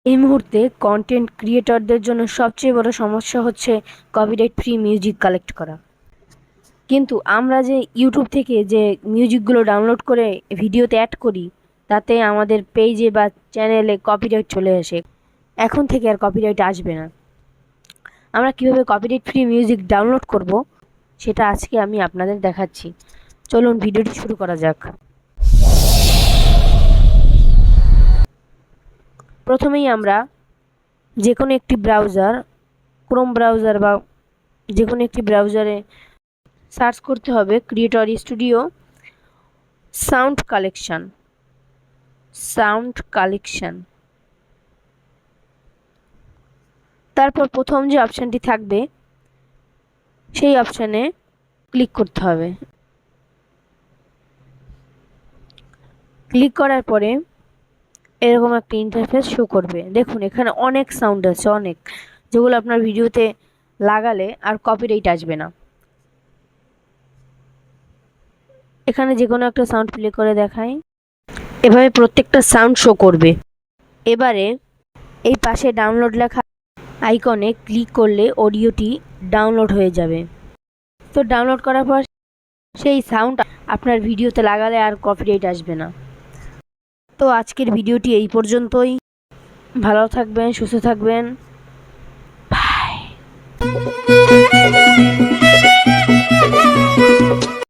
এই মুহূর্তে কন্টেন্ট ক্রিয়েটরদের জন্য সবচেয়ে বড় সমস্যা হচ্ছে কপিরাইট ফ্রি মিউজিক কালেক্ট করা। কিন্তু আমরা যে ইউটিউব থেকে যে মিউজিকগুলো ডাউনলোড করে ভিডিওতে অ্যাড করি, তাতে আমাদের পেজে বা চ্যানেলে কপিরাইট চলে আসে। এখন থেকে আর কপিরাইট আসবে না। আমরা কিভাবে কপিরাইট ফ্রি মিউজিক ডাউনলোড করব, সেটা আজকে আমি আপনাদের দেখাচ্ছি। চলুন ভিডিওটি শুরু করা যাক। প্রথমেই আমরা যে কোনো একটি ব্রাউজার, ক্রোম ব্রাউজার বা যে কোনো একটি ব্রাউজারে সার্চ করতে হবে ক্রিয়েটর স্টুডিও সাউন্ড কালেকশন। তারপর প্রথম যে অপশানটি থাকবে সেই অপশানে ক্লিক করতে হবে। ক্লিক করার পরে এরকম একটা ইন্টারফেস শো করবে। দেখুন এখানে অনেক সাউন্ড আছে, অনেক, যেগুলো আপনার ভিডিওতে লাগালে আর কপিরাইট আসবে না। এখানে যে কোনো একটা সাউন্ড প্লে করে দেখাই। এভাবে প্রত্যেকটা সাউন্ড শো করবে। এবারে এই পাশে ডাউনলোড লেখা আইকনে ক্লিক করলে অডিওটি ডাউনলোড হয়ে যাবে। তো ডাউনলোড করার পর সেই সাউন্ড আপনার ভিডিওতে লাগালে আর কপিরাইট আসবে না। তো আজকের ভিডিওটি এই পর্যন্তই। ভালো থাকবেন, সুস্থ থাকবেন। বাই।